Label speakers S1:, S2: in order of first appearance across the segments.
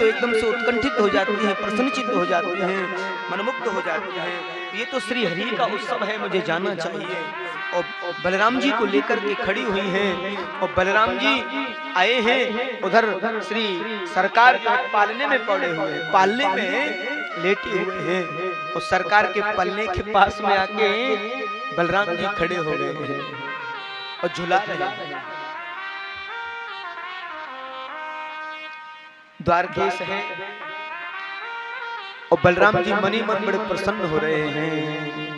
S1: तो एकदम से उत्कंठित हो जाती हैं, प्रसन्नचित्त हो जाती हैं, मनमुग्ध हो जाती हैं। ये तो श्री हरि का उत्सव है, मुझे जाना चाहिए। और बलराम जी को लेकर के खड़ी हुई हैं और बलराम जी आए हैं उधर श्री सरकार जो है पालने में पड़े हुए हैं, पालने में लेटे हुए हैं और सरकार के पलने के पास में आके बलराम जी खड़े हो गए हैं और झुला रहे हैं। द्वारकेश है और बलराम जी मनी मन बड़े प्रसन्न हो रहे हैं।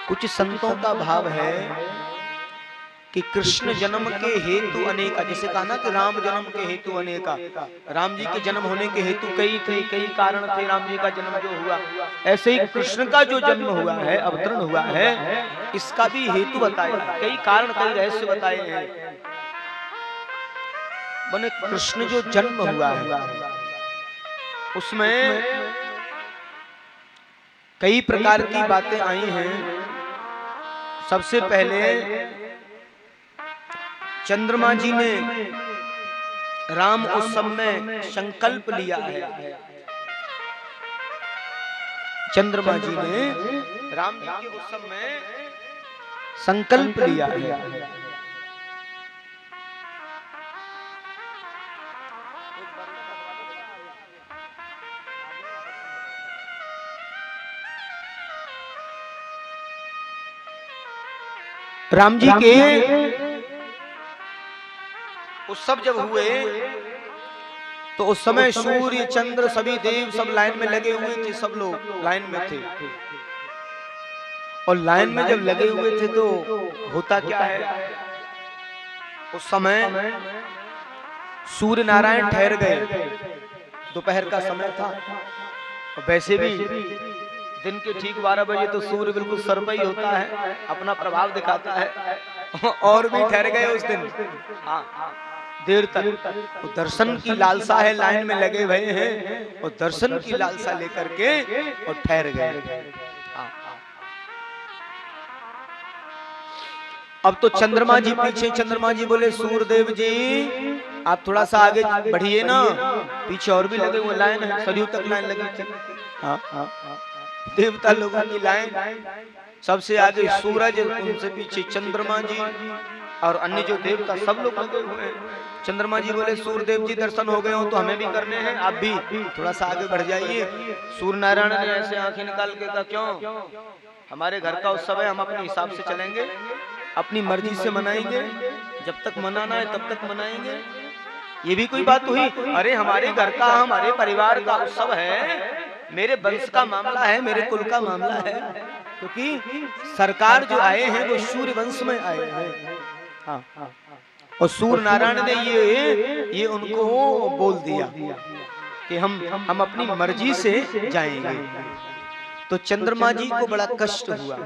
S1: कुछ संतों का भाव है कि कृष्ण जन्म के हेतु अनेका, जैसे कहा ना कि राम जन्म के हेतु अनेका, राम जी के जन्म होने के हेतु कई थे, कई कारण थे राम जी का जन्म जो हुआ, ऐसे ही कृष्ण का जो जन्म हुआ है, अवतरण हुआ है, इसका भी हेतु बताया, कई कारण कई रहस्य बताए हैं। बने कृष्ण जो जन्म हुआ है उसमें कई प्रकार की बातें आई हैं। सबसे पहले चंद्रमा जी ने राम उत्सव में संकल्प लिया है। चंद्रमा जी ने राम जी के उत्सव में संकल्प लिया है। राम जी के उत्सव जब हुए तो उस समय सूर्य चंद्र सभी देव सब लाइन में लगे हुए थे, सब लोग लाइन में थे। और लाइन में जब लगे हुए थे तो होता क्या है, उस समय सूर्य नारायण ठहर गए, दोपहर का समय था और वैसे भी दिन के ठीक 12 बजे तो सूर्य बिल्कुल सर पे ही होता है, अपना प्रभाव दिखाता है। और भी ठहर गए उस दिन, हाँ देर तक। तो दर्शन की लालसा है, लाइन में लगे हुए हैं और दर्शन की लालसा लेकर के और ठहर गए। अब तो चंद्रमा जी पीछे, चंद्रमा जी बोले सूर्यदेव जी आप थोड़ा सा आगे बढ़िए ना, पीछे और भी लगे हुए लाइन है, सरयू तक लाइन लगी थी। हाँ देवता लोगों की लाइन, सबसे आगे सूरज, उनसे पीछे चंद्रमा जी और अन्य जो देवता सब लोग लगे हुए हैं। चंद्रमा जी बोले सूर्यदेव जी दर्शन हो गए हो तो हमें भी करने हैं, आप भी थोड़ा सा आगे बढ़ जाइए। सूर्य नारायण ने ऐसे आंखें निकाल के कहा क्यों, हमारे घर का उत्सव है, हम अपने हिसाब से चलेंगे, अपनी मर्जी से मनाएंगे, जब तक मनाना है तब तक मनाएंगे। ये भी कोई बात हुई? अरे हमारे घर का, हमारे परिवार का उत्सव है, मेरे वंश का मामला है, मेरे कुल का मामला है, क्योंकि सरकार जो आए हैं वो सूर्य वंश में आए हैं। हाँ और सूर्य नारायण ने ये उनको बोल दिया कि हम अपनी मर्जी से जाएंगे। तो चंद्रमा जी को बड़ा कष्ट हुआ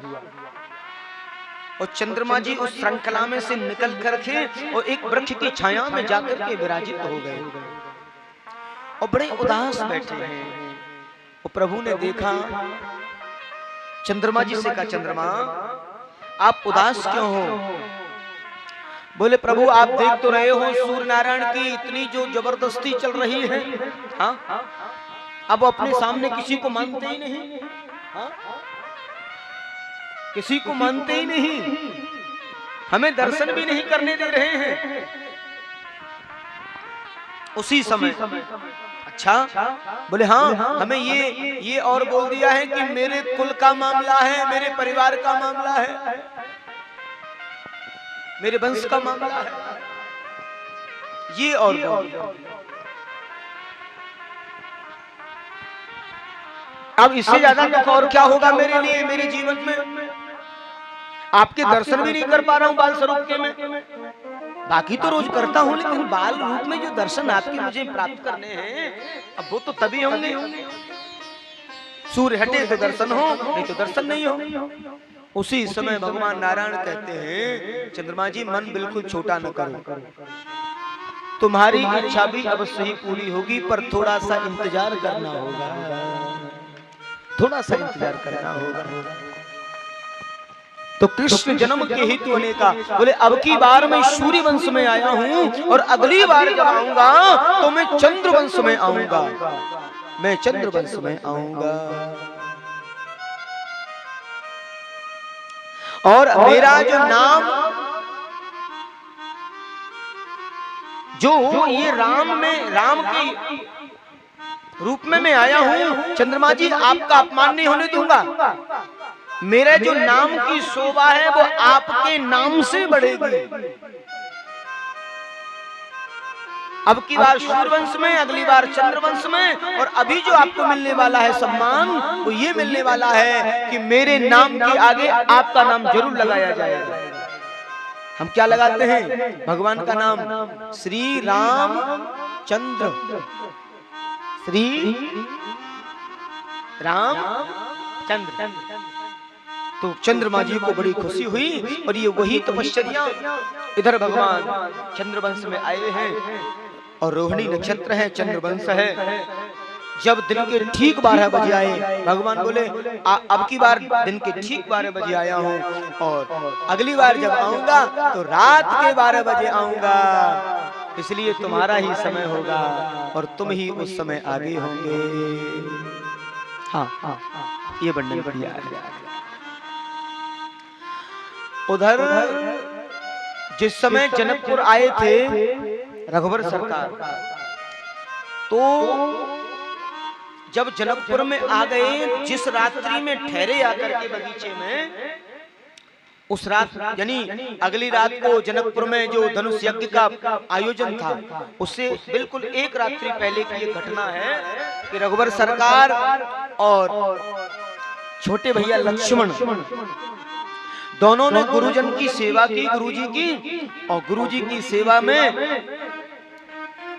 S1: और चंद्रमा जी उस श्रृंखला में से निकल करके और एक वृक्ष की छाया में जाकर के विराजित हो गए और बड़े उदास बैठे हैं। और प्रभु ने देखा, चंद्रमा जी से कहा चंद्रमा आप उदास क्यों हो? बोले प्रभु आप देख तो रहे हो सूर्य नारायण की इतनी जो जबरदस्ती चल रही है, हाँ अब अपने सामने किसी को मानते ही नहीं, हाँ किसी को मानते ही नहीं, हमें दर्शन भी नहीं करने दे रहे हैं। उसी समय अच्छा बोले हाँ हमें ये और बोल दिया है कि मेरे कुल का मामला है, मेरे परिवार का मामला है, मेरे वंश का मामला है, ये और बोल। अब इससे ज्यादा दुख और क्या होगा मेरे लिए, मेरे जीवन में? आपके दर्शन भी नहीं कर पा रहा हूं बाल स्वरूप के में, बाकी तो रोज करता हूं, लेकिन बाल रूप में जो दर्शन आपके मुझे प्राप्त करने हैं अब वो तो तभी होंगे, सूर्य हटे तो दर्शन हो, नहीं तो दर्शन नहीं हो। उसी समय भगवान नारायण कहते हैं चंद्रमा जी मन बिल्कुल छोटा न करो, तुम्हारी इच्छा भी अवश्य ही पूरी होगी, पर थोड़ा सा इंतजार करना होगा, थोड़ा सा इंतजार करना होगा। तो कृष्ण जन्म के हेतु होने का। बोले अब की बार मैं सूर्य वंश में आया हूं और अगली बार जब आऊंगा तो मैं चंद्र वंश में आऊंगा, मैं चंद्र वंश में आऊंगा। और मेरा जो नाम, जो ये राम में, राम के रूप में मैं आया हूं, चंद्रमा जी आपका अपमान नहीं होने दूंगा। मेरे जो नाम की शोभा है वो आपके नाम से बढ़ेगी। अब की बार सूर्यवंश में, अगली बार चंद्रवंश में, और अभी जो आपको मिलने वाला है सम्मान वो ये मिलने वाला है कि मेरे नाम के आगे आपका नाम जरूर लगाया जाएगा। हम क्या लगाते हैं? भगवान का नाम, श्री राम चंद्र, श्री राम चंद्र। तो चंद्रमा जी को बड़ी खुशी हुई और ये वही तपश्चर्या इधर भगवान चंद्रवंश में आए हैं और रोहिणी नक्षत्र है, चंद्रवंश है। जब दिन के ठीक 12 बजे आए, भगवान बोले अब की बार दिन के ठीक 12 बजे आया हूँ और अगली बार जब आऊंगा तो रात के 12 बजे आऊंगा, इसलिए तुम्हारा ही समय होगा और तुम ही उस समय आगे होंगे। हाँ हाँ, ये वर्णन बढ़िया है। उधर जिस समय जनकपुर आए थे रघुवर सरकार, तो जब जनकपुर में आ गए, जिस रात्रि में ठहरे आकर के बगीचे में, उस रात यानी अगली रात को जनकपुर में जो धनुष यज्ञ का आयोजन था, उससे बिल्कुल एक रात्रि पहले की ये घटना है कि रघुवर सरकार और छोटे भैया लक्ष्मण दोनों ने गुरुजन की सेवा की, गुरुजी की, और गुरुजी की सेवा में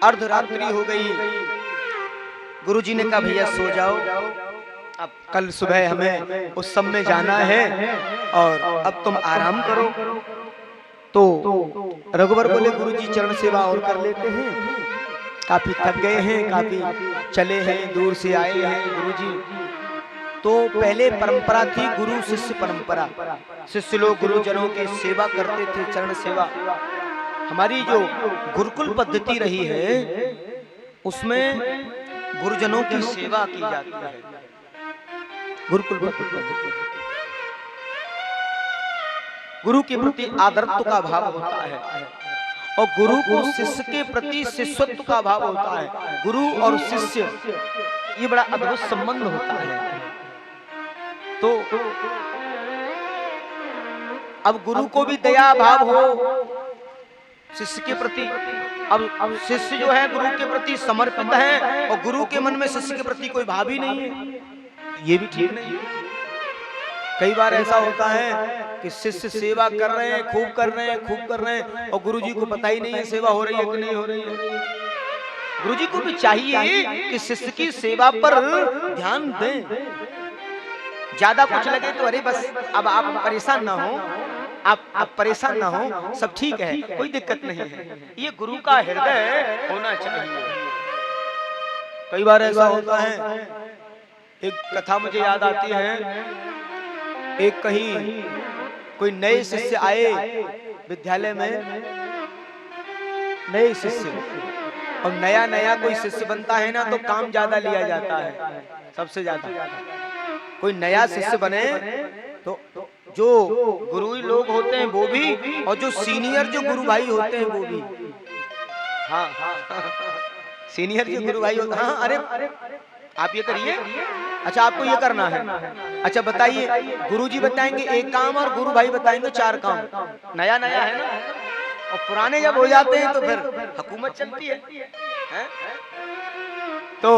S1: अर्धरात्रि हो गई। गुरुजी ने कहा भैया सो जाओ, अब कल सुबह हमें उस सब में जाना है और अब तुम आराम करो। तो रघुवर बोले गुरुजी चरण सेवा और कर लेते हैं, काफी थक गए हैं, काफी चले हैं, दूर से आए हैं गुरुजी। तो पहले परंपरा थी गुरु शिष्य परंपरा, शिष्य लोग गुरुजनों की सेवा करते थे, चरण सेवा। हमारी जो गुरुकुल पद्धति रही है उसमें गुरुजनों की सेवा की जाती है। गुरुकुल पद्धति गुरु के प्रति आदरत्व का भाव होता है और गुरु को शिष्य के प्रति शिष्यत्व का भाव होता है। गुरु और शिष्य ये बड़ा अद्भुत संबंध होता है। तो अब गुरु को भी दया भाव हो शिष्य के प्रति। अब शिष्य जो है गुरु के प्रति समर्पित है और गुरु के मन में शिष्य के प्रति कोई भाव ही नहीं है, ये भी ठीक नहीं है। कई बार ऐसा होता है कि शिष्य सेवा कर रहे हैं, खूब कर रहे हैं, खूब कर रहे हैं, और गुरुजी को पता ही नहीं है सेवा हो रही है कि नहीं हो रही है। गुरुजी को भी चाहिए कि शिष्य की सेवा पर ध्यान दें। ज्यादा कुछ लगे तो अरे बस अब आप परेशान ना हो, आप परेशान ना हो, सब ठीक है, कोई दिक्कत नहीं है। ये गुरु का हृदय होना चाहिए। कई बार ऐसा होता है, एक कथा मुझे याद आती है, एक कहीं कोई नए शिष्य आए विद्यालय में, नए शिष्य, और नया नया कोई शिष्य बनता है ना तो काम ज्यादा लिया जाता है, सबसे ज्यादा। कोई नया शिष्य बने तो जो गुरु लोग होते हैं वो भी, और जो सीनियर जो गुरु भाई होते हैं वो भी। हाँ सीनियर जो गुरु भाई होते हैं, हाँ अरे आप ये करिए, अच्छा आपको ये करना है, अच्छा बताइए। गुरुजी बताएंगे एक काम और गुरु भाई बताएंगे 4 काम। नया नया है ना, और पुराने जब हो जाते हैं तो फिर हुकूमत चलती है? तो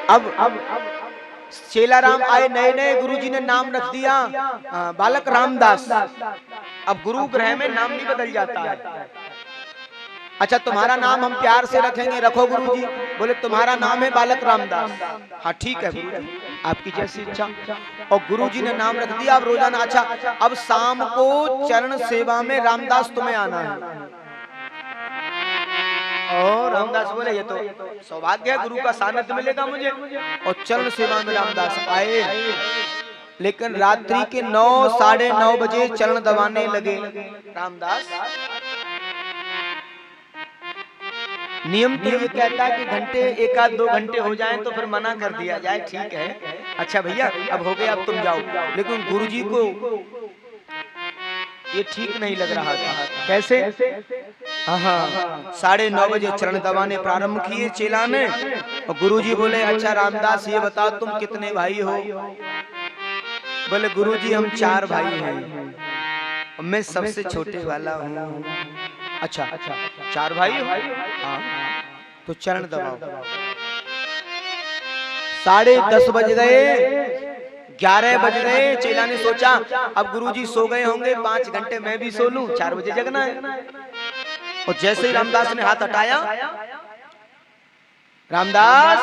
S1: अब चेला राम आए नए नए, गुरुजी ने नाम रख दिया बालक रामदास। अब गुरु ग्रह में नाम भी बदल जाता है। अच्छा तुम्हारा नाम हम प्यार से रखेंगे, रखो गुरुजी। बोले तुम्हारा नाम है बालक रामदास। हाँ ठीक है गुरुजी, आपकी जैसी इच्छा। और गुरुजी ने नाम रख दिया अब रोजाना, अच्छा अब शाम को चरण सेवा में रामदास तुम्हें आना है। और रामदास बोले ये तो सौभाग्य है, गुरु का सानिध्य मिलेगा मुझे। और चरण सेवा में रामदास आए लेकिन रात्रि के 9 साढ़े 9 बजे चरण दबाने लगे रामदास। नियम तो ये कहता है कि घंटे 1-2 घंटे हो जाएं तो फिर मना कर दिया जाए, ठीक है अच्छा भैया अब हो गया अब तुम जाओ। लेकिन गुरुजी को ये ठीक नहीं लग रहा था। कैसे? हाँ, 9:30 बजे चरण दबाने प्रारंभ किए चेला ने। और गुरुजी बोले अच्छा रामदास ये बताओ तुम कितने भाई हो? बोले गुरुजी हम 4 भाई हैं, मैं सबसे छोटे वाला हूँ। अच्छा 4 भाई हो? हाँ, तो चरण दबाओ। 10:30 बज गए, 11 बज गए। चेला ने सोचा अब गुरुजी सो गए होंगे, 5 घंटे मैं भी सो लूं, 4 बजे जगना है। और जैसे ही रामदास ने हाथ हटाया, रामदास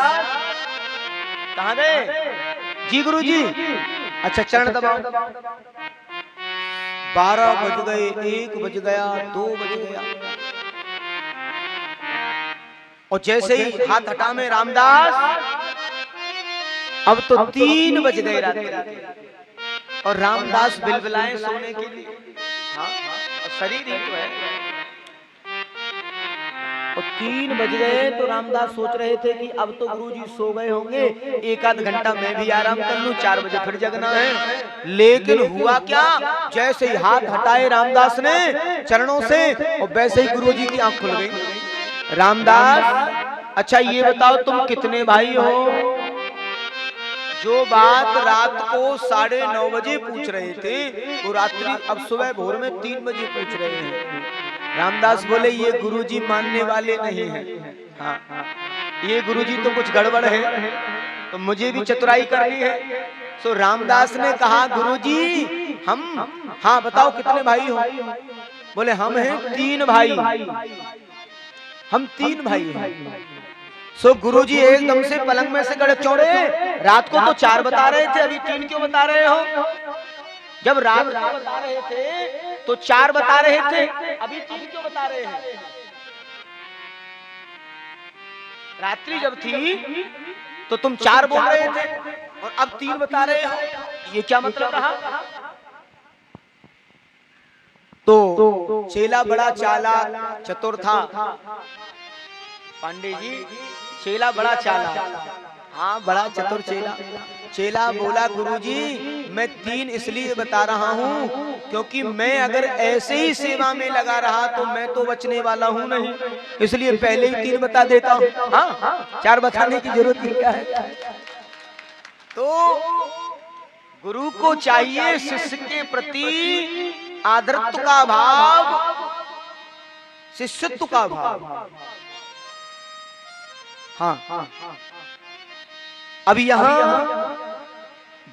S1: कहाँ गए? जी गुरुजी। अच्छा चरण दबाओ। 12 बज गए, 1 बज गया, 2 बज गया। और जैसे ही हाथ हटा में रामदास, अब तो 3 बज गए रात के। और रामदास बिलबिलाए सोने के लिए। हाँ, और शरीर ही तो है। और 3 बज गए तो रामदास सोच रहे थे कि अब तो गुरुजी सो गए होंगे, 1-आध घंटा मैं भी आराम कर लूं, 4 बजे फिर जगना है। लेकिन हुआ क्या, जैसे ही हाथ हटाए रामदास ने चरणों से, और वैसे ही गुरुजी की आंख खुल गई। रामदास अच्छा ये बताओ तुम कितने भाई हो? जो बात रात को 9:30 बजे पूछ रहे थे, वो रात्रि अब सुबह भोर में 3 बजे पूछ रहे हैं। रामदास बोले ये गुरुजी मानने वाले नहीं हैं। हाँ, ये गुरुजी तो कुछ गड़बड़ है, तो मुझे भी चतुराई करनी है। सो रामदास ने कहा गुरुजी हम, हाँ बताओ कितने भाई हो? बोले हम हैं 3 भाई, हम 3 भाई हैं। सो गुरुजी एकदम से पलंग में से गड़े चौड़े, रात को तो 4 बता रहे थे, अभी 3 क्यों बता रहे हो? जब रात को बता रहे थे तो 4 बता रहे थे, अभी 3 क्यों बता रहे हैं? रात्रि जब थी तो तुम 4 बोल रहे थे और अब 3 बता रहे हो, ये क्या मतलब रहा? तो चेला बड़ा चालाक चतुर था। पांडे जी चेला बड़ा चालाक, हाँ बड़ा चतुर चेला। चेला बोला गुरुजी मैं 3 इसलिए बता रहा हूँ क्योंकि मैं अगर ऐसे ही सेवा में लगा रहा तो मैं तो बचने वाला हूँ नहीं, इसलिए पहले ही 3 बता देता हूँ। हाँ 4 बताने की जरूरत क्या है? तो गुरु को चाहिए शिष्य के प्रति आदरत्व का भाव, शिष्यत्व का भाव। हाँ, अब यहाँ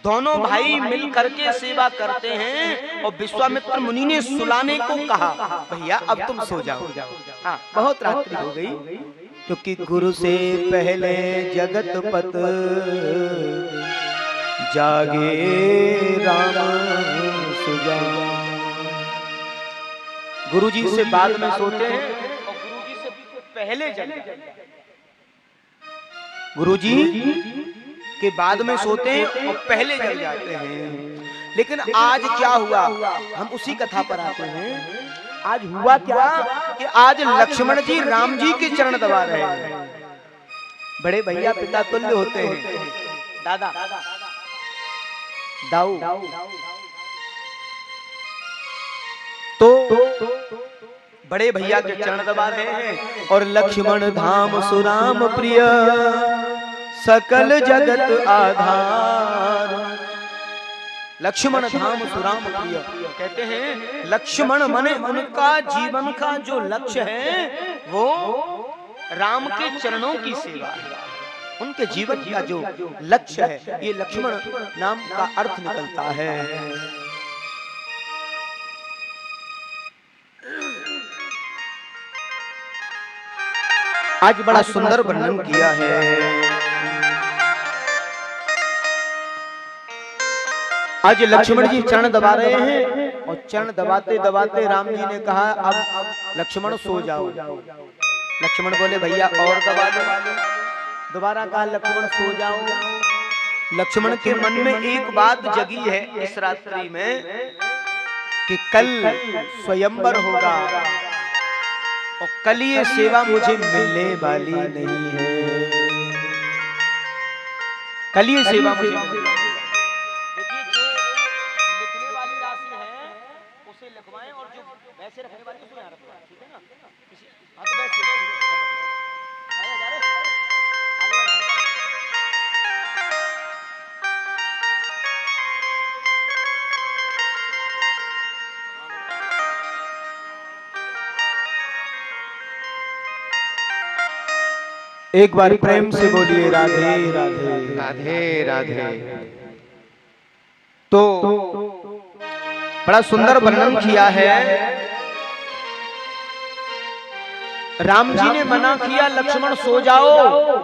S1: दोनों भाई मिल करके सेवा करते हैं और विश्वामित्र मुनि ने सुलाने को कहा भैया अब तुम सो जाओ। हाँ, बहुत रात्रि हो गई, क्योंकि गुरु से पहले जगतपत जागे राम सुजा। गुरुजी से बाद में सोते हैं और गुरुजी से पहले जगते, गुरुजी के बाद में सोते हैं और पहले जग जाते हैं। लेकिन आज क्या हुआ, हम उसी कथा पर आते हैं। आज हुआ क्या कि आज लक्ष्मण जी राम जी के चरण दबा रहे हैं। बड़े भैया पिता तुल्य होते हैं, दादा दाऊ। तो बड़े भैया के चरण दबा रहे हैं और लक्ष्मण धाम सुराम प्रिय सकल जगत आधार। लक्ष्मण धाम सुराम प्रिय कहते हैं लक्ष्मण माने उनका जीवन का जो लक्ष्य है वो राम के चरणों की सेवा है। उनके जीवन का जो लक्ष्य है ये लक्ष्मण नाम का अर्थ निकलता है। आज बड़ा सुंदर वर्णन किया है। आज लक्ष्मण जी चरण दबा रहे हैं और चरण दबाते दबाते राम जी ने कहा अब लक्ष्मण सो जाओ। लक्ष्मण बोले भैया और दबा दो। दोबारा कहा लक्ष्मण सो जाओ। लक्ष्मण के मन में एक बात जगी है इस रात्रि में कि कल स्वयंवर होगा और कल ये सेवा मुझे मिलने वाली नहीं है। कल ये सेवा मुझे देखिए, जो लिखने वाली राशि है उसे लिखवाएं और जो वैसे रखने वाली उसको यहाँ रखवाएं, ठीक है ना? हाँ तो वैसे एक बार प्रेम से बोलिए राधे राधे
S2: राधे राधे।
S1: तो बड़ा सुंदर वर्णन किया है। राम जी ने मना किया लक्ष्मण सो जाओ,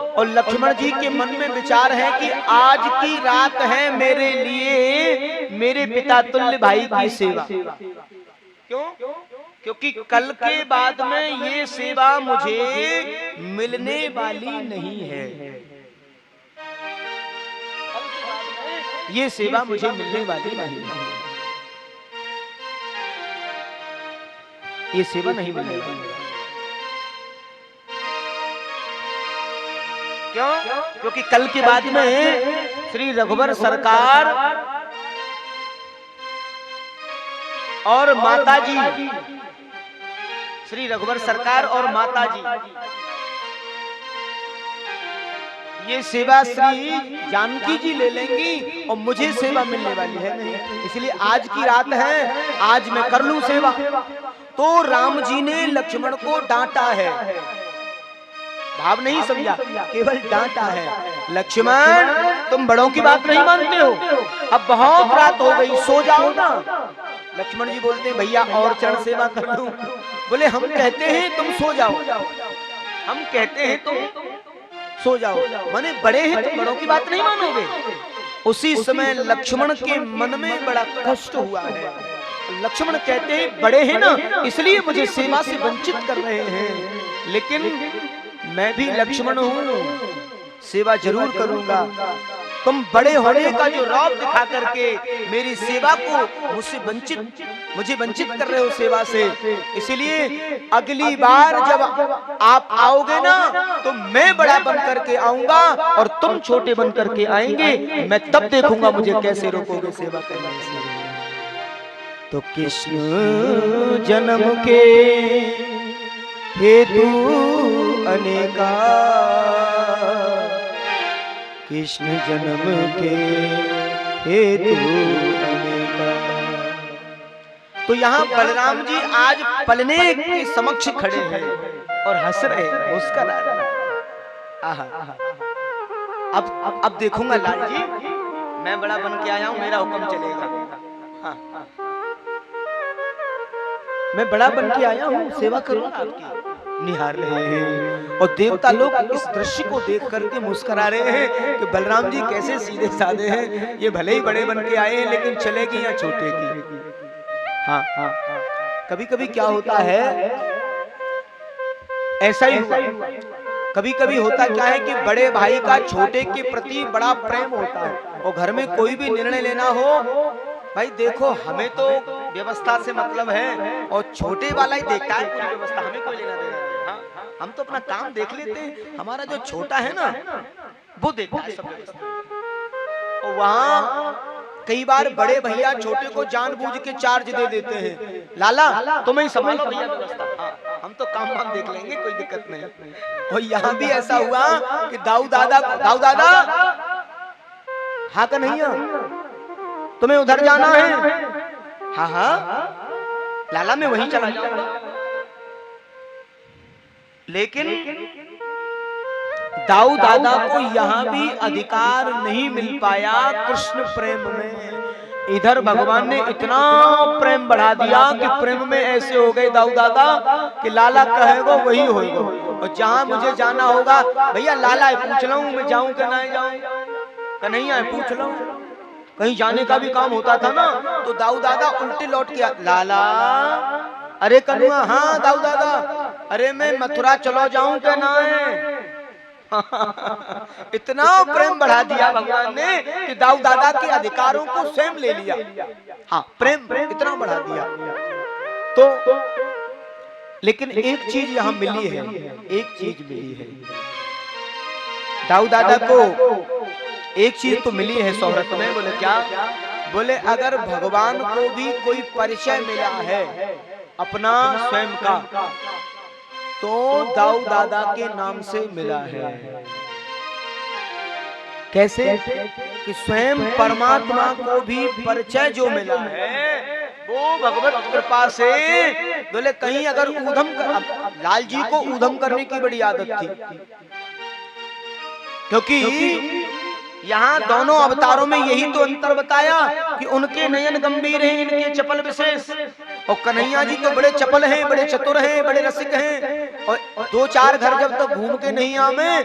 S1: और लक्ष्मण जी के मन में विचार है कि आज की रात है मेरे लिए मेरे पिता तुल्य भाई की सेवा। क्यों? क्योंकि कल के बाद में ये सेवा मुझे मिलने वाली नहीं है। कल के बाद में ये सेवा मुझे मिलने वाली नहीं है। ये सेवा नहीं मिलने वाली। क्यों? क्योंकि कल के बाद में श्री रघुवर सरकार और माताजी, श्री रघुवर सरकार और माताजी ये सेवा श्री जानकी जी ले लेंगी और मुझे सेवा मिलने वाली है नहीं। इसलिए आज की रात है, आज मैं कर लूं सेवा। तो राम जी ने लक्ष्मण को डांटा है, भाव नहीं समझा, केवल डांटा है। लक्ष्मण तुम बड़ों की बात नहीं मानते हो, अब बहुत रात हो गई, सो जाओ ना। लक्ष्मण जी बोलते भैया और चरण सेवा कर लूं। बोले हम कहते हैं तुम सो जाओ, हम कहते हैं तुम सो जाओ, माने बड़े हैं तुम बड़ों की बात नहीं मानोगे। उसी समय लक्ष्मण के मन में बड़ा कष्ट हुआ है। लक्ष्मण कहते हैं बड़े हैं ना, इसलिए मुझे सेवा से वंचित कर रहे हैं, लेकिन मैं भी लक्ष्मण हूँ, सेवा जरूर करूंगा। तुम बड़े होने का जो रौब दिखा करके मेरी सेवा को मुझे वंचित कर रहे हो सेवा से, इसलिए अगली बार जब आप आओगे ना तो मैं बड़ा बन करके आऊंगा और तुम छोटे बन करके आएंगे, मैं तब देखूंगा मुझे कैसे रोकोगे सेवा करने से। तो कृष्ण जन्म के हेतु अनेका, कृष्ण जन्म के हेतु अनेका। तो यहाँ बलराम जी आज पलने के समक्ष खड़े हैं और हंस रहे हैं, मुस्कुरा रहे हैं। आहा, अब देखूंगा लाल जी, मैं बड़ा बन के आया हूं, मेरा हुक्म चलेगा। हाँ, मैं बड़ा बन के आया हूँ, सेवा करूंगा आपकी। निहार रहे हैं और देवता लोग इस दृश्य को देख करके मुस्कुरा रहे हैं कि बलराम जी कैसे सीधे साधे हैं, ये भले ही बड़े बन के आए हैं लेकिन चलेगी या छोटे की। हाँ, कभी कभी क्या होता है, ऐसा ही हुआ। कभी कभी होता क्या है कि बड़े भाई का छोटे के प्रति बड़ा प्रेम होता है, और घर में कोई भी निर्णय लेना हो, भाई देखो हमें तो व्यवस्था से मतलब है और छोटे वाला ही देखता है पूरी व्यवस्था, हमें कोई लेना देना नहीं। हाँ, हम तो अपना काम देख लेते हैं, हमारा जो छोटा है ना वो देखता है सब व्यवस्था। और वहाँ कई बार बड़े भैया छोटे को जानबूझ के चार्ज दे देते हैं, लाला तुम्हें ही संभालो भैया व्यवस्था, हाँ हम तो काम वाम देख लेंगे, कोई दिक्कत नहीं। और यहाँ भी ऐसा हुआ कि दाऊ दादा हाँ का नहीं तुम्हें उधर जाना है, हाँ लाला मैं वहीं चला जाऊंगा। लेकिन दाऊ दादा को यहाँ भी अधिकार नहीं मिल पाया कृष्ण प्रेम में। इधर भगवान ने इतना प्रेम बढ़ा दिया कि प्रेम में ऐसे हो गए दाऊ दादा कि लाला कहेगा वही होगा, और जहां मुझे जाना होगा भैया लाला पूछ ला हूं मैं जाऊं कि नहीं जाऊं, कन्हैया पूछ ला हूं। कहीं जाने का भी काम होता था ना तो दाऊ दादा उल्टे लौट के लाला, अरे कन्हैया हाँ दाऊ दादा, अरे मैं मथुरा चलो जाऊं क्या ना है, इतना प्रेम बढ़ा दिया भगवान ने कि दाऊद दादा के अधिकारों को स्वयं ले लिया। हाँ, प्रेम इतना बढ़ा दिया। तो लेकिन एक चीज यहाँ मिली है, एक चीज मिली है दाऊद दादा को, एक चीज तो मिली है शोहरत में। बोले क्या? बोले अगर भगवान को भी कोई परिचय मिला है अपना स्वयं का, तो दाऊद दादा के नाम से मिला है। कैसे? कि स्वयं परमात्मा को भी परिचय जो मिला है वो भगवत कृपा से। बोले कहीं अगर ऊधम लाल जी को ऊधम करने की बड़ी आदत थी, क्योंकि यहाँ दोनों अवतारों में यही तो अंतर बताया कि उनके नयन गंभीर हैं, इनके चपल विशेष। और कन्हैया जी तो बड़े चपल हैं, बड़े चतुर हैं, बड़े रसिक हैं। और 2-4 घर जब तक घूम के नहीं आवे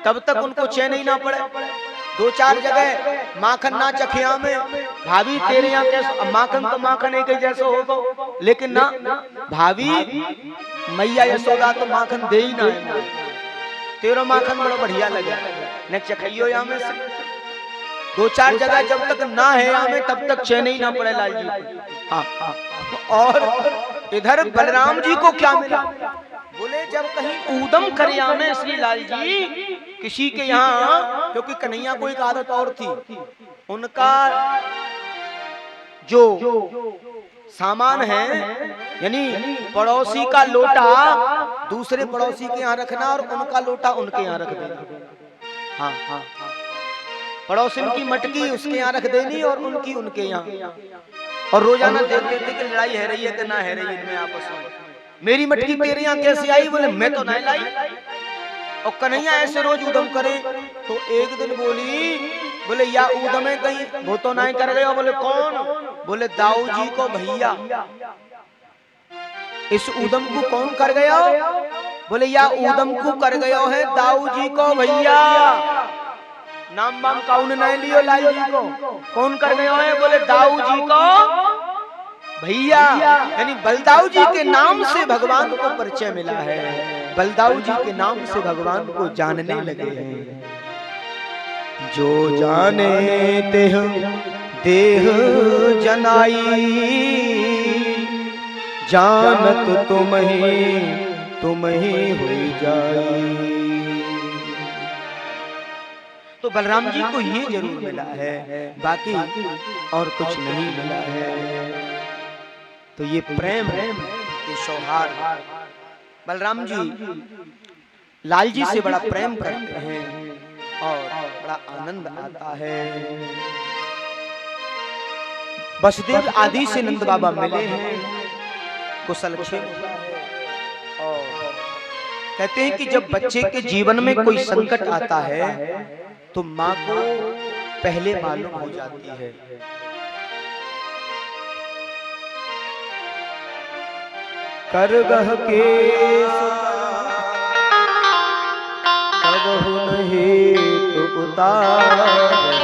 S1: तब तक उनको चैन ही ना पड़े। 2-4 जगह माखन ना चखिया में, भाभी तेरे यहाँ कैसे माखन, तो माखन एक जैसे होगा, लेकिन ना भाभी मैया यशोदा तो माखन दे ही ना है। तेरा माखन बड़ा बढ़िया लगे न चखियो यहाँ में से। 2-4 जगह जब तक ना है यहाँ में तब तक चैन ही ना पड़े लाल जी को। हाँ, और इधर बलराम जी को क्या मिला? बोले जब कहीं ऊधम करिया में श्री लाल जी किसी के यहाँ, क्योंकि कन्हैया को एक आदत और थी, उनका जो सामान है यानी पड़ोसी का लोटा दूसरे पड़ोसी के यहाँ रखना और उनका लोटा उनके यहाँ रख देना। हाँ हाँ, पड़ोसिन की मटकी उसके यहाँ रख देनी और उनकी उनके यहाँ। और रोजाना देखते थे कि लड़ाई है रही है कि ना है रही इनमें आपस में। मेरी मटकी तेरे यहाँ कैसे आई? बोले मैं तो नहीं लाई। और कन्हैया ऐसे रोज ऊधम करे तो एक दिन बोले या ऊधम है कहीं वो तो नहीं कर गए। बोले कौन? बोले दाऊ जी को भैया। इस ऊधम को कौन कर गया? बोले या ऊधम को कर गया है दाऊ जी को भैया। नाम बाम काउन नहीं लियो लाल जी को, कौन कर गया है? बोले दाऊ जी को भैया। यानी बलदाऊ जी के नाम से भगवान को परिचय मिला है, बलदाऊ जी के नाम से भगवान को जानने लगे हैं। जो जाने तेह देह जनाई, जानत तुम ही हुई जाई। तो बलराम जी को ये जरूर मिला है, बाकी और कुछ नहीं मिला है। तो ये प्रेम, ये सौहार्द, बलराम जी लाल जी से बड़ा प्रेम करते हैं और बड़ा आनंद आता है। वसुदेव आदि से नंद बाबा मिले हैं, कुशल क्षेम और कहते हैं कि जब बच्चे के जीवन में कोई संकट आता है तो माँ को पहले मालूम हो जाती है। करगह के करहु नहीं तो उतारता,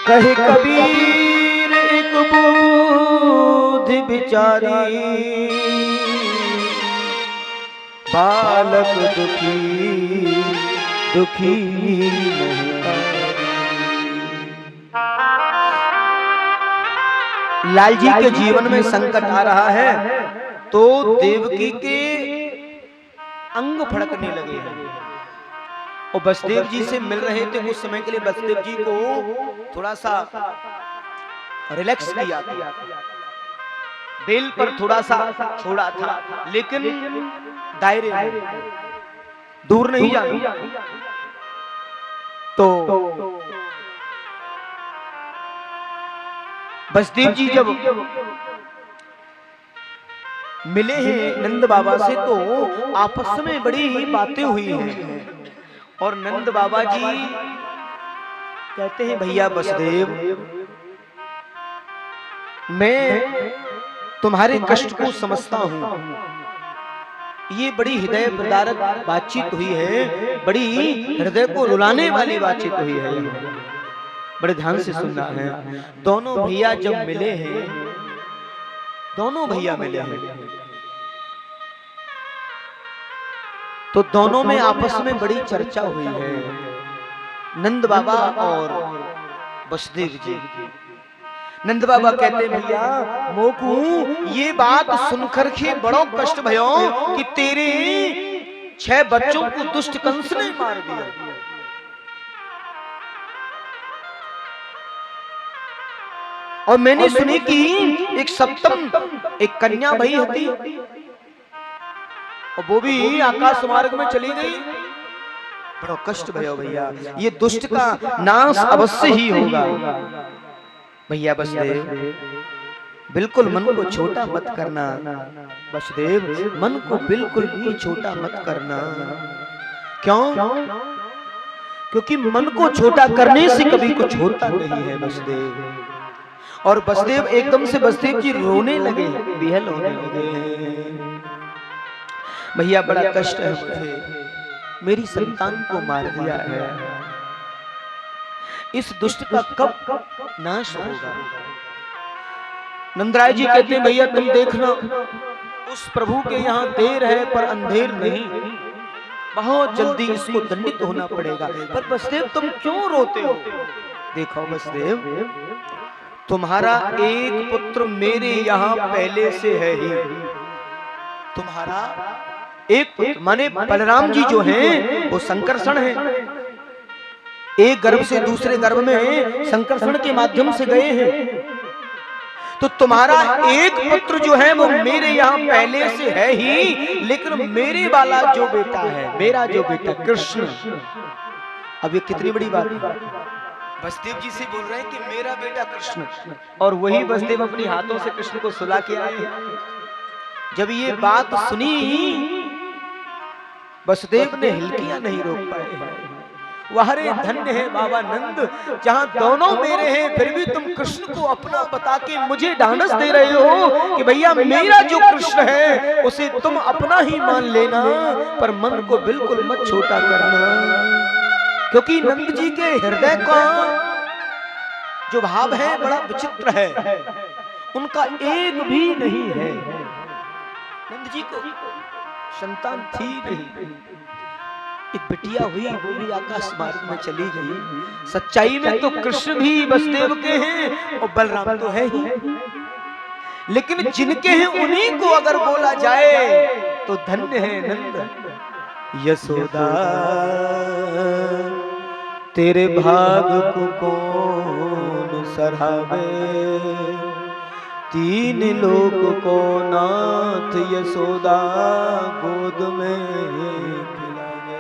S1: कहे कबीर एक बुद्धि बिचारी, बालक दुखी नहीं। लाल जी के जीवन में संकट आ रहा है तो देवकी के अंग फड़कने लगे हैं और वसुदेव जी से मिल रहे थे। उस समय के लिए वसुदेव जी को थोड़ा सा रिलैक्स किया था, बेल पर थोड़ा सा छोड़ा था, लेकिन दायरे में दूर नहीं जाना। तो वसुदेव जी जब मिले हैं नंद बाबा से तो आपस में बड़ी बातें हुई हैं और नंद बाबा जी कहते हैं भैया वसुदेव, मैं तुम्हारे कष्ट को समझता हूँ। ये बड़ी हृदय प्रदारक बातचीत हुई है, बड़ी हृदय को रुलाने वाली बातचीत हुई है, बड़े ध्यान से सुनना है। दोनों भैया जब मिले हैं, दोनों भैया मिले हैं तो दोनों में आपस में बड़ी चर्चा हुई है, नंद बाबा और वसुदेव जी। नंद बाबा कहते भैया मोकू ये बात सुनकर के बड़ो कष्ट भयो कि तेरे 6 बच्चों को दुष्ट कंस ने मार दिया। और मैंने सुनी कि एक सप्तम एक कन्या भई होती और वो भी आकाश मार्ग में चली गई। बड़ा कष्ट भयो भैया, ये दुष्ट का नाश अवश्य ही होगा। भैया वसुदेव बिल्कुल मन को छोटा मत करना, वसुदेव मन को बिल्कुल भी छोटा मत करना। क्यों? क्योंकि मन को छोटा करने से कभी कुछ होता नहीं है वसुदेव। और वसुदेव एकदम से वसुदेव जी रोने लगे, बेहल होने लगे। भैया बड़ा कष्ट है मुझे, मेरी संतान को मार दिया है, इस दुष्ट का कब नाश होगा। नंदराय जी कहते हैं भैया तुम देखना, उस प्रभु के यहाँ देर है पर अंधेर नहीं, बहुत जल्दी इसको दंडित होना पड़ेगा। पर वसुदेव तुम क्यों रोते हो? देखो वसुदेव तुम्हारा एक पुत्र मेरे यहाँ पहले से है ही, तुम्हारा एक पुत्र माने बलराम जी जो हैं वो संकर्षण है, एक गर्भ से दूसरे गर्भ में संकर्षण के माध्यम से गए हैं। तो तुम्हारा एक पुत्र जो है वो मेरे यहाँ पहले से है ही, लेकिन मेरे वाला जो बेटा है, मेरा जो बेटा कृष्ण, अब ये कितनी बड़ी बात है। वसुदेव जी से बोल रहे हैं कि मेरा बेटा कृष्ण, और वही वसुदेव अपने हाथों से कृष्ण को सुला के आए। जब ये बात सुनी वसुदेव ने हिलकियां नहीं रोक पाए। वाहरे धन्य है बाबा नंद, जहां दोनों मेरे हैं फिर भी तुम कृष्ण को अपना बता के मुझे ढांढस दे रहे हो कि भैया मेरा जो कृष्ण है उसे तुम अपना ही मान लेना, पर मन को बिल्कुल मत छोटा करना। क्योंकि नंद जी के हृदय का जो भाव है बड़ा विचित्र है, उनका एक भी नहीं है। नंद जी को संतान थी नहीं, एक बिटिया हुई वो भी आकाश मार्ग में चली गई। सच्चाई में तो कृष्ण भी वसुदेव के हैं और बलराम तो है ही, लेकिन जिनके हैं उन्हीं को अगर बोला जाए तो धन्य है नंद यशोदा, तेरे भाग को कौन सराहे, तीन लोक को नाथ यशोदा गोद में खिलावे।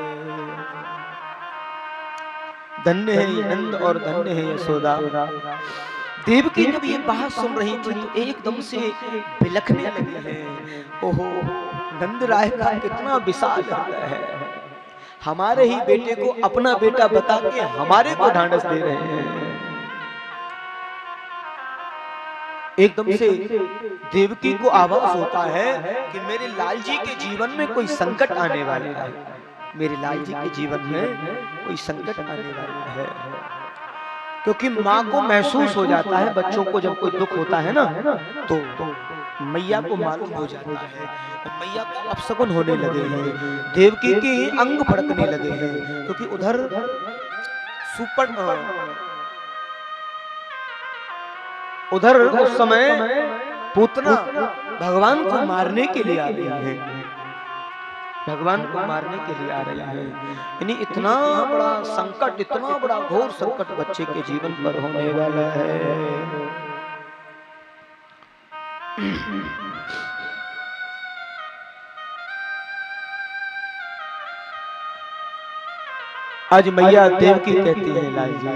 S1: धन्य है नंद और धन्य है यशोदा। देवकी जब ये बात सुन रही थी तो एकदम से बिलखने लगी है। ओहो, नंद राय का कितना विशाल हृदय है, हमारे ही बेटे को अपना बेटा बता के हमारे को ढांढस दे रहे हैं। एकदम से देवकी को आभास होता है कि मेरे लाल जी के जीवन में कोई संकट आने वाला है, मेरे लाल जी के जीवन में कोई संकट आने वाला है। क्योंकि माँ को महसूस हो जाता है, बच्चों को जब कोई दुख होता है ना तो मैया को मालूम हो जाता है, और मैया को अपशकुन होने लगे हैं, देवकी के अंग फड़कने लगे हैं। क्योंकि उधर उधर उस समय पूतना भगवान को मारने के लिए आ रही है, भगवान को मारने के लिए आ रही है। यानी इतना बड़ा संकट, इतना बड़ा घोर संकट बच्चे के जीवन पर होने वाला है। आज मैया देवकी कहती है लाल जी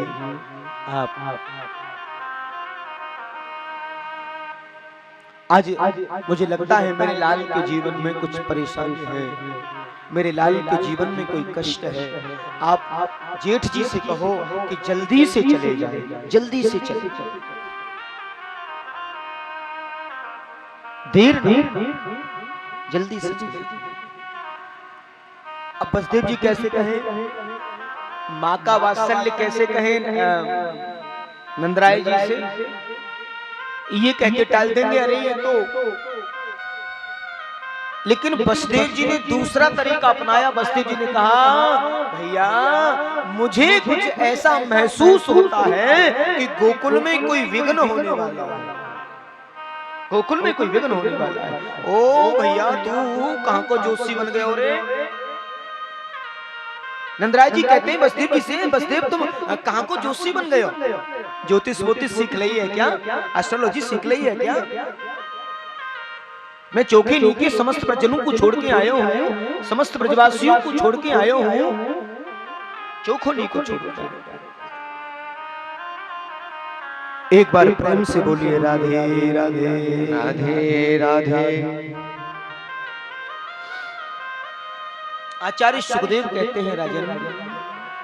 S1: आप आज मुझे लगता है मेरे लाल के जीवन में कुछ परेशानी है, मेरे लाल के जीवन में कोई कष्ट है। आप जेठ जी से कहो कि जल्दी से चले जाए, जल्दी से चले जाए, देर नहीं, जल्दी से चले जाए। अब वसुदेव जी कैसे कहें, माँ का वात्सल्य कैसे कहें नंदराय जी से, ये कह के टाल देंगे अरे ये तो लेकिन वसुदेव जी ने दूसरा तरीका अपनाया। वसुदेव जी ने कहा भैया मुझे कुछ ऐसा महसूस होता है कि गोकुल में कोई विघ्न होने वाला है, गोकुल में कोई विघ्न होने वाला है। ओ भैया तू कहां को जोशी बन गए हो रे? नंदराय जी कहते हैं वसुदेव जी से, वसुदेव तुम कहां को जोशी बन गए हो? ज्योतिष वोतिष सीख ली है क्या? एस्ट्रोलॉजी सीख ली है क्या? मैं चोखे नीके समस्त प्रजनों को छोड़ के आयो हूँ, समस्त ब्रजवासियों को छोड़ के आयो हूँ, चोखो नी को छोड़ के। एक बार प्रेम से बोलिए राधे राधे राधे राधे। आचार्य सुखदेव कहते हैं राजन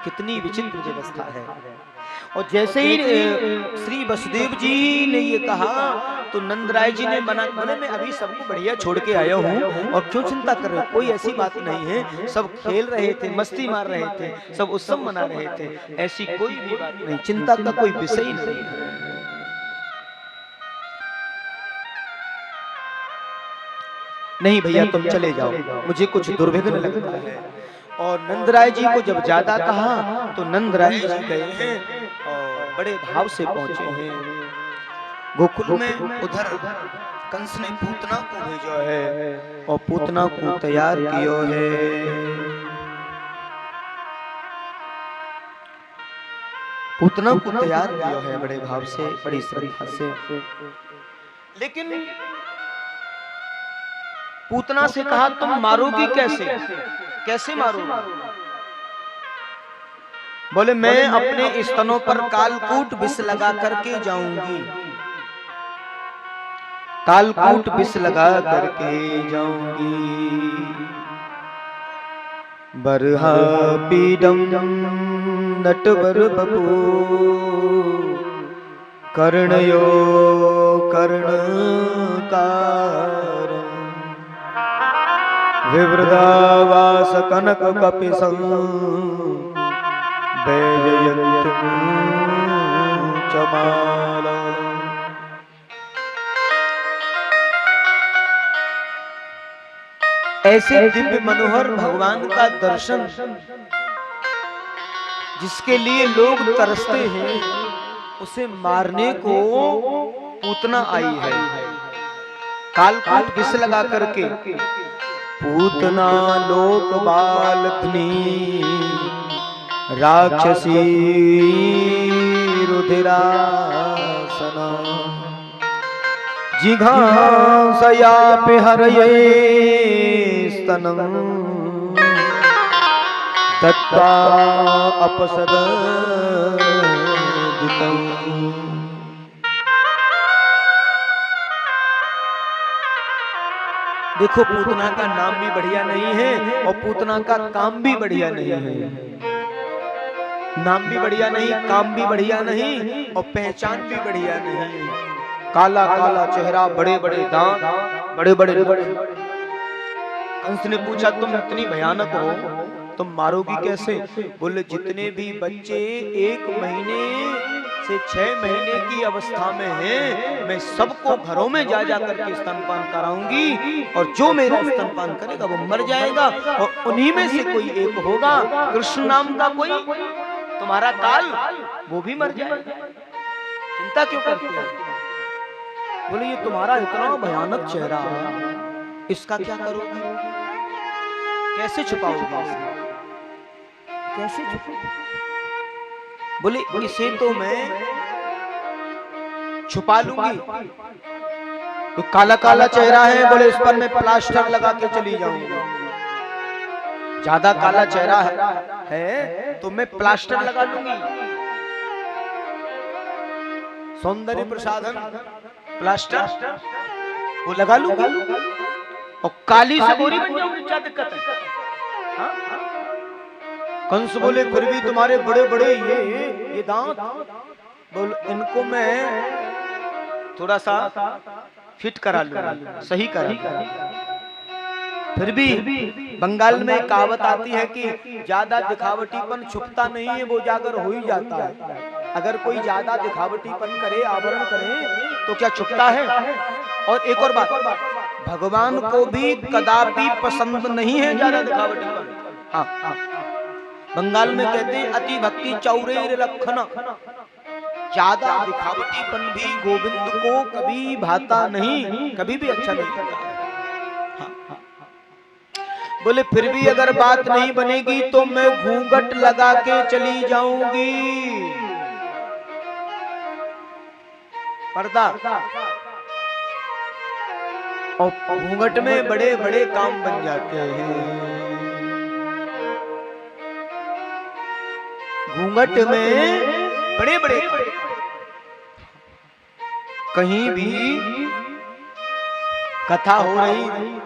S1: कितनी विचित्र व्यवस्था है। और जैसे ही श्री वसुदेव जी ने ये कहा तो नंदराय जी ने मना, बोले मैं अभी सबको बढ़िया छोड़ के आया हूँ और क्यों चिंता कर रहे हो, कोई ऐसी बात नहीं है, सब खेल रहे थे, मस्ती मार रहे थे, सब उत्सव मना रहे थे, ऐसी कोई भी बात नहीं, चिंता का कोई विषय ही नहीं है। नहीं भैया तुम चले जाओ, मुझे कुछ दुर्विघ्न लगता है। और नंदराय जी को जब ज्यादा कहा तो नंदराय जी गए हैं और बड़े भाव से पहुंचे हैं गोकुल में। उधर कंस ने पूतना को भेजा है और पूतना को तैयार किया है। पूतना को तैयार किया है बड़े भाव से, बड़ी श्रद्धा से। लेकिन पूतना से कहा तुम मारोगी कैसे, कैसे मारोगी? बोले मैं अपने स्तनों पर कालकूट विष लगा करके जाऊंगी, कालकूट विष लगा करके जाऊंगी। बरहा पीडम नटवर बपू कर्णयो कर्णकार विवृदावास कनक कपिसं वैजयन्ती चमाला। ऐसे दिव्य मनोहर भगवान का दर्शन जिसके लिए लोग तरसते हैं, उसे मारने को पूतना आई है कालकूट विष लगा करके। पूतना लोक बालकनी राक्षसी रुधिरासना जिघांसयापि हरये स्तनं दत्त्वा अपसददितं। देखो पूतना का नाम भी बढ़िया नहीं है और पूतना का काम भी बढ़िया नहीं है। नाम भी बढ़िया नहीं, काम भी बढ़िया नहीं और पहचान भी बढ़िया नहीं। काला काला चेहरा, बड़े बड़े दांत, बड़े बड़े नखरे। कंस ने पूछा तुम इतनी भयानक हो, तुम मारोगी कैसे? बोले जितने भी बच्चे 1 महीने से 6 महीने की अवस्था में हैं, मैं सबको घरों में जा जा करके स्तनपान कराऊंगी और जो मेरा स्तनपान करेगा वो मर जाएगा और उन्हीं में से कोई एक होगा कृष्ण नाम का कोई तुम्हारा काल, वो भी मर जाएगा। चिंता क्यों करते हो? बोले ये तुम्हारा इतना भयानक चेहरा, इसका क्या करोगी? कैसे छुपाओगे? कैसे छुपाओगे? बोले इसे तो मैं छुपा लूंगी, तो काला काला चेहरा है, बोले इस पर मैं प्लास्टर लगा के चली जाऊंगी। ज्यादा काला चेहरा है तो मैं प्लास्टर लगा लूंगी, सौंदर्य प्रसाधन प्लास्टर वो लगा लूंगी और काली से गोरी बन जाऊंगी, क्या दिक्कत है? हाँ? कंस बोले फिर भी तुम्हारे बड़े बड़े ये दांत, बोल इनको मैं थोड़ा सा फिट करा लूंगा, सही करा लूंगा। फिर भी बंगाल में कहावत आती है कि ज्यादा दिखावटीपन छुपता नहीं है, वो जाकर हो ही जाता है। अगर कोई ज्यादा दिखावटीपन करे, आवरण करे तो क्या छुपता है? और एक और बात, भगवान को भी कदापि पसंद नहीं है ज्यादा दिखावटी। हाँ, बंगाल में कहते हैं अति भक्ति चौरेर लखन, ज्यादा दिखावटीपन भी गोविंद को कभी भाता नहीं, कभी भी अच्छा नहीं लगता। हाँ, बोले फिर भी अगर बात नहीं बनेगी तो मैं घूंघट लगा के चली जाऊंगी। पर्दा और घूंघट में बड़े बड़े काम बन जाते हैं। घूंघट में बड़े बड़े कहीं भी कथा हो रही थी।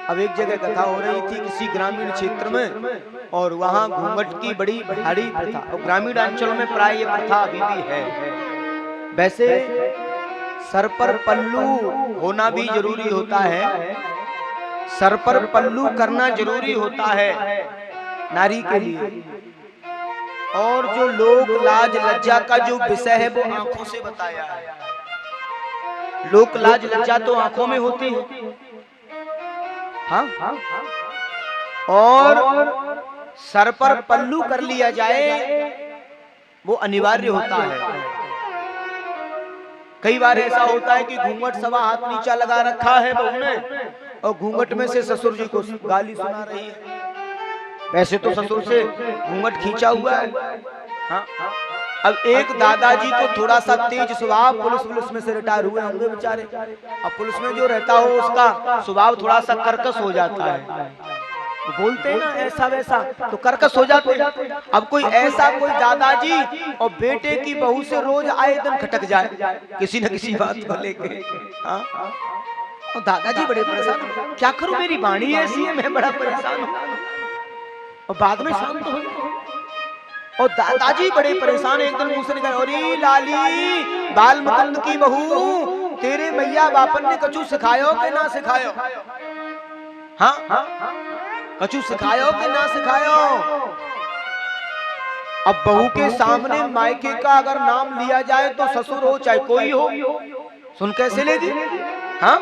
S1: अब एक जगह कथा हो रही थी किसी ग्रामीण क्षेत्र में, और वहां घूंघट की बड़ी भारी प्रथा, और ग्रामीण अंचलों में प्राय ये प्रथा अभी भी है। वैसे सर पर पल्लू होना भी जरूरी होता है, सर पर पल्लू करना जरूरी होता है नारी के लिए। और जो लोक लाज लज्जा का जो विषय है वो आंखों से बताया है। लोक लाज लज्जा तो आंखों में होती है, हाँ, और सर पर पल्लू कर लिया जाए वो अनिवार्य होता है। कई बार ऐसा होता है कि घूंघट सवा हाथ नीचा लगा रखा है बहू ने, और घूंघट में से ससुर जी को गाली सुना रही है। वैसे तो ससुर से घूंघट खींचा हुआ है। हाँ? अब एक दादाजी को थोड़ा सा तेज स्वभाव, पुलिस में से रिटायर हुए होंगे बेचारे। अब पुलिस में जो रहता हो उसका स्वभाव थोड़ा सा कर्कश हो जाता है, बोलते हैं ना ऐसा वैसा, तो कर्कश हो जाते हैं। अब कोई ऐसा कोई दादाजी और बेटे की बहू से रोज आए दिन खटक जाए किसी न किसी बात को लेके, हाँ, और दादाजी बड़े परेशान, क्या करूं मेरी वाणी ऐसी है, मैं बड़ा परेशान हूं। और बाद में शांत हो गए। और दादाजी बड़े परेशान, एक दिन मुंह से निकल, अरे लाली बाल मुकुंद की बहू, तेरे मैया बापन ने कछु सिखायो कि ना सिखायो? हाँ, कछु सिखायो कि ना सिखायो? अब बहू के सामने मायके का अगर नाम लिया जाए तो ससुर हो चाहे कोई हो, सुन कैसे लेगी? हाँ,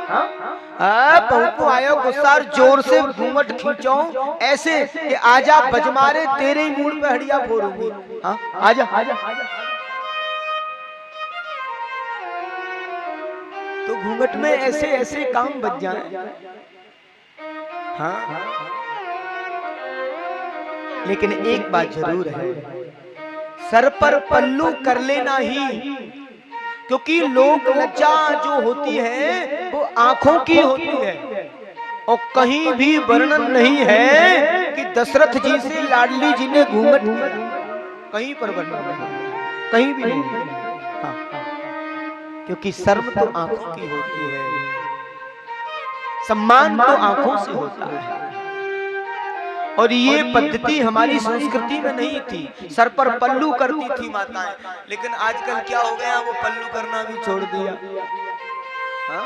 S1: बहू को आयो गुस्सा, जोर से घूंघट खींचो ऐसे कि आजा बजमारे तेरे ही मूड पे हड़िया फोड़ूंगी। हाँ, आजा। तो घूंघट में ऐसे ऐसे काम बच जाए। हाँ, लेकिन एक बात जरूर है, सर पर पल्लू कर लेना ही, क्योंकि लोक लज्जा जो होती है वो आंखों की होती है। और कहीं भी वर्णन नहीं है कि दशरथ जी से लाडली जी ने घूंघट किया, कहीं पर वर्णन नहीं, कहीं भी नहीं। हाँ, क्योंकि शर्म तो आंखों की होती है, सम्मान तो आंखों से होता है। और ये पद्धति हमारी संस्कृति में नहीं थी, सर पर पल्लू करती थी माताएं। लेकिन आजकल क्या हो गया, वो पल्लू करना भी छोड़ दिया। हाँ?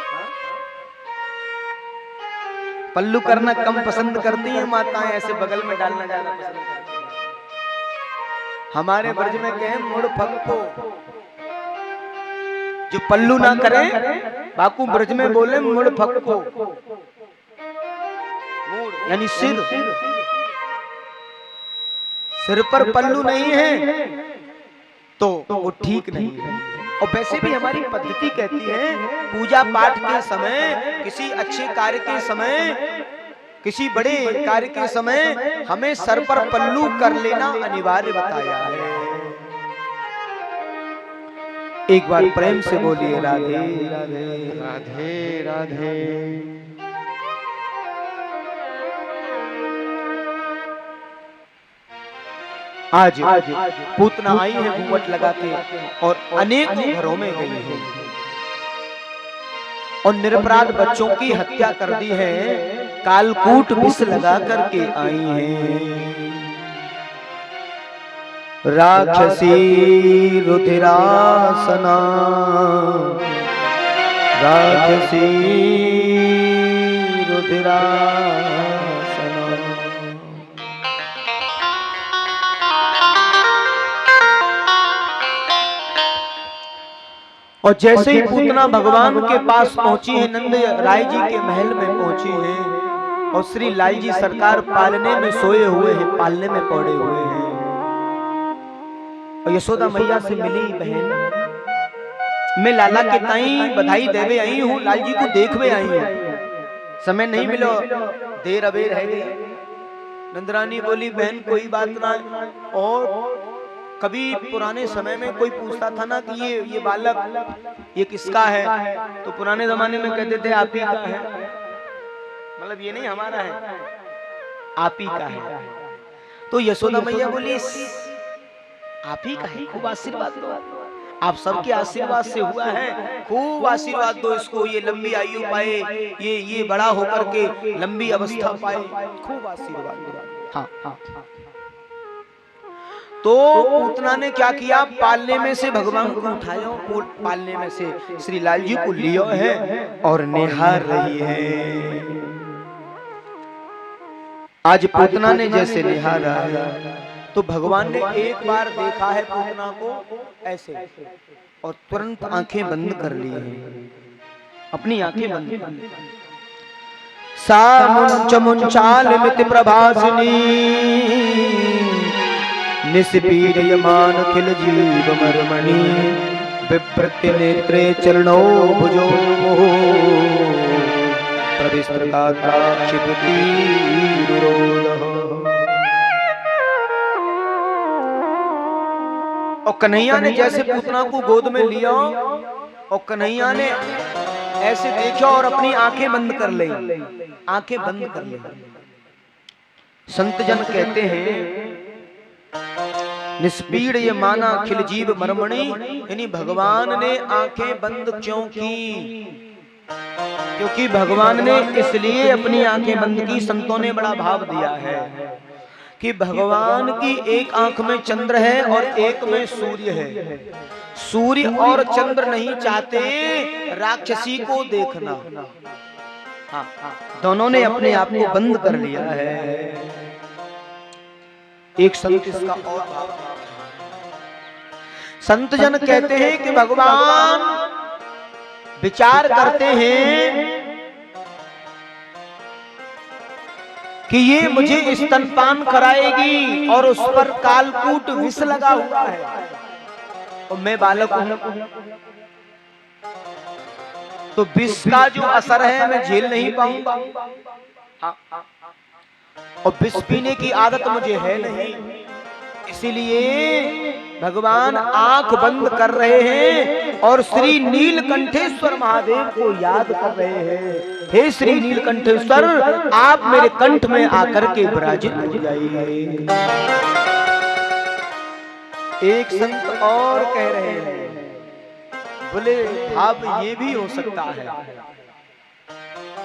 S1: पल्लू करना कम पसंद करती हैं माताएं, ऐसे बगल में डालना ज्यादा पसंद करती हैं। हमारे ब्रज में कहे मुड़ फक्को, जो पल्लू ना करे, बाकू ब्रज में बोले मुड़ फक्को, यानी सिर पर पल्लू नहीं है तो वो ठीक नहीं है। और वैसे भी हमारी पद्धति कहती है पूजा पाठ के समय, किसी अच्छे कार्य के समय, किसी बड़े कार्य के समय हमें सर पर पल्लू कर लेना अनिवार्य बताया है। एक बार प्रेम से बोलिए राधे राधे राधे राधे। आज पूतना आई है घूंघट लगा के और अनेकों घरों में गई है और निरपराध बच्चों की हत्या कर दी है, कालकूट विष लगा करके आई है। राक्षसी रुधिरासना, राक्षसी रुधिरासना। और जैसे ही पूतना भगवान के पास पहुंची है, नंद राय जी के महल में पहुंची है, और श्री लाल जी सरकार पालने में सोए हुए हैं, पालने में पड़े हुए हैं। और यशोदा मैया से मिली, बहन मैं लाला के ताई बधाई देवे आई हूँ, लाल जी को देखवे आई हूँ, समय नहीं मिलो, देर अबेर है गई। नंदरानी बोली बहन कोई बात ना। और कभी पुराने समय में कोई पूछता था ना कि ये बालक ये किसका है, तो पुराने जमाने में कहते थे आप ही का है, मतलब ये नहीं हमारा है, आप ही का है। तो यशोदा मैया बोली आप ही का है, खूब आशीर्वाद दो, आप सबके आशीर्वाद से हुआ है, खूब आशीर्वाद दो इसको, ये लंबी आयु पाए, ये बड़ा होकर के लंबी अवस्था पाए, खूब आशीर्वाद दो। हाँ हाँ। तो पूतना ने क्या किया, पालने में से भगवान को उठाया, पालने में से श्री लाल जी को लिया है और निहार रही है। आज पूतना ने जैसे निहारा है, तो भगवान ने एक बार देखा है पूतना को ऐसे, और तुरंत आंखें बंद कर ली हैं, अपनी आंखें बंद कर ली। सा मुंचाल मित प्रभासिनी निस्पीडयमान खिल जीव मर्मणि विप्रत्य नेत्रे चरणो भुजो प्रविस्तृता क्षिपति रुरोधः। और कन्हैया ने जैसे पूतना को गोद में लिया, और कन्हैया ने ऐसे देखा और अपनी आंखें बंद कर ली, आंखें बंद कर ली। संत जन कहते हैं निस्पीड ये माना खिल जीव मरमणि, यानी भगवान ने आंखें बंद क्यों की, क्योंकि भगवान ने इसलिए अपनी आंखें बंद की, संतों ने बड़ा भाव दिया है कि भगवान की एक आंख में चंद्र है और एक में सूर्य है, सूर्य और चंद्र नहीं चाहते राक्षसी को देखना। हाँ, दोनों ने अपने आप को बंद कर लिया है। एक संत इसका और भाव, संत जन कहते हैं कि भगवान विचार करते हैं कि ये मुझे स्तनपान कराएगी और उस पर कालकूट विष लगा हुआ है, और मैं बालक हूं, तो विष का जो असर है मैं झेल नहीं पाऊंगा, और विष पीने की आदत मुझे है नहीं, इसीलिए भगवान आंख बंद कर रहे हैं और श्री नीलकंठेश्वर महादेव को याद कर रहे हैं। हे श्री नीलकंठेश्वर, आप मेरे कंठ में आकर के विराजित हो जाइए। एक संत और कह रहे हैं, बोले भाव ये भी हो सकता है,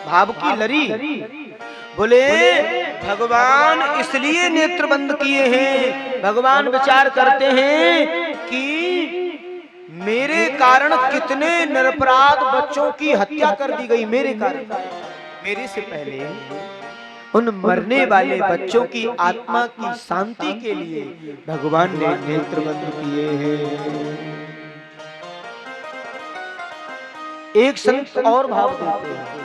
S1: भाव की लरी, बोले भगवान इसलिए नेत्र बंद किए हैं, भगवान विचार करते हैं कि मेरे कारण कितने निरपराध बच्चों की हत्या कर दी गई, मेरे कारण, मेरे से पहले उन मरने वाले बच्चों की आत्मा की शांति के लिए भगवान ने नेत्र बंद किए हैं। एक संत और भाव देते हैं,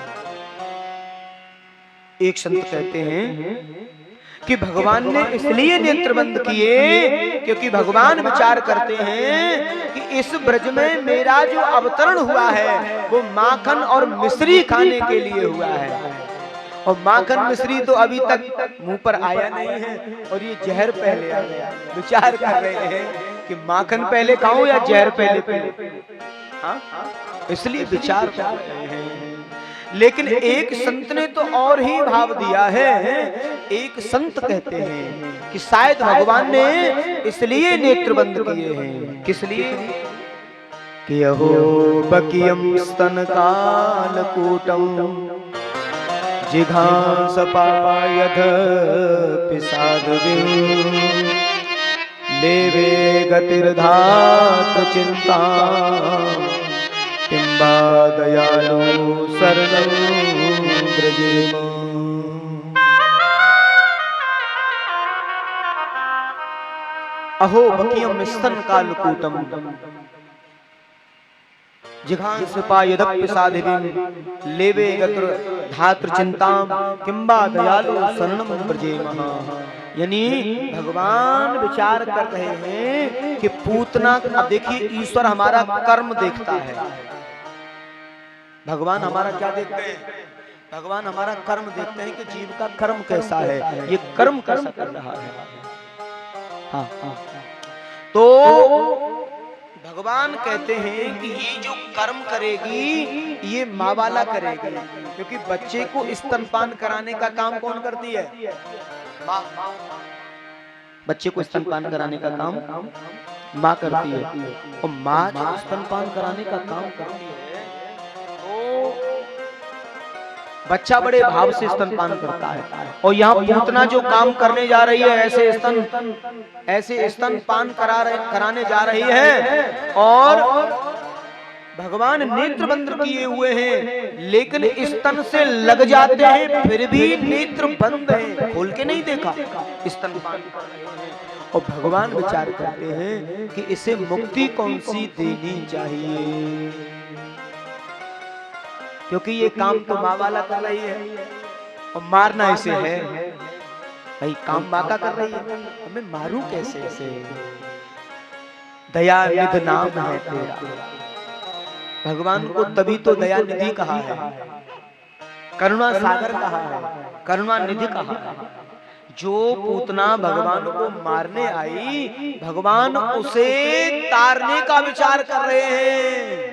S1: एक संत कहते हैं कि भगवान ने इसलिए नेत्र बंद किए क्योंकि भगवान विचार करते हैं कि इस ब्रज में मेरा जो अवतरण हुआ है वो माखन और मिश्री खाने के लिए हुआ है, और माखन मिश्री तो अभी तक मुंह पर आया नहीं है, और ये जहर पहले आ गया। विचार कर रहे हैं कि माखन पहले खाऊं या जहर पहले पीऊं, हाँ, इसलिए विचार कर रहे हैं। लेकिन एक संत ने तो और ही भाव दिया है, एक संत कहते हैं कि शायद भगवान ने इसलिए नेत्र बंद किए हैं, किस लिए कि अहो बकियम स्तन कालकूटम जिघांस पायध पिसादविं लेवे गतिर्धात चिंता किंबा दयालु शरणं व्रजेम। अहो बकियम स्तन कालकूटम, जिघांस पायदप्य साधिवीं लेवे गत्र धात्र चिंताम किंबा दयालु शरणम ब्रजेमः। यानी भगवान विचार कर रहे हैं कि पूतना, अब देखिए ईश्वर हमारा कर्म देखता है। भगवान हमारा क्या देखते हैं? भगवान हमारा कर्म देखते हैं कि जीव का कर्म कैसा है, ये कर्म कैसा कर रहा है। हाँ हाँ। तो भगवान कहते हैं कि ये जो कर्म करेगी ये माँ वाला करेगी, क्योंकि बच्चे को स्तनपान कराने का काम कौन करती है? माँ। बच्चे को स्तनपान कराने का काम माँ करती है। और माँ जो स्तनपान कराने का काम करती है तो बच्चा बड़े भाव से स्तनपान करता है। और यहाँ पूतना जो काम करने जा रही है ऐसे स्तनपान कराने जा रही है, और भगवान नेत्र बंद किए हुए हैं, लेकिन स्तन से लग जाते हैं फिर भी नेत्र बंद है, खोल के नहीं देखा, स्तनपान कर रहे हैं। और भगवान विचार करते हैं कि इसे मुक्ति कौन सी देनी चाहिए, क्योंकि ये काम तो माँ वाला कर रही है और मारना इसे है। भाई काम माँ का कर रही है, मैं मारूं कैसे इसे? दयानिधि नाम है तेरा। भगवान को तभी तो दयानिधि कहा है, करुणा सागर कहा है, करुणा निधि कहा है। जो पूतना भगवान को मारने आई, भगवान उसे तारने का विचार कर रहे हैं।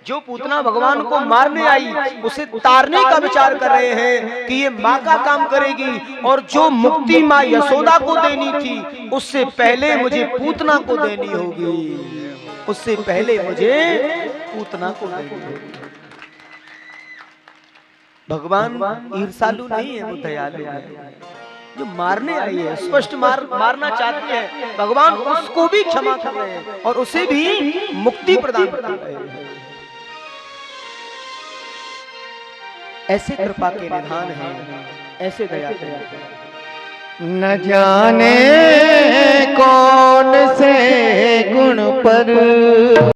S1: जो पूतना भगवान को मारने आई उसे तारने का विचार कर रहे हैं कि ये माँ का काम करेगी, और जो मुक्ति माँ यशोदा को देनी थी उससे पहले मुझे पूतना को देनी होगी, उससे पहले मुझे पूतना को देनी होगी। भगवान ईर्षालु नहीं है, वो दयालु है। जो मारने आई है, स्पष्ट मारना चाहती है, भगवान उसको भी क्षमा कर रहे हैं और उसे भी मुक्ति प्रदान कर रहे हैं। ऐसे कृपा के निधान हैं, ऐसे दया के निधान।
S2: न जाने कौन से गुण पर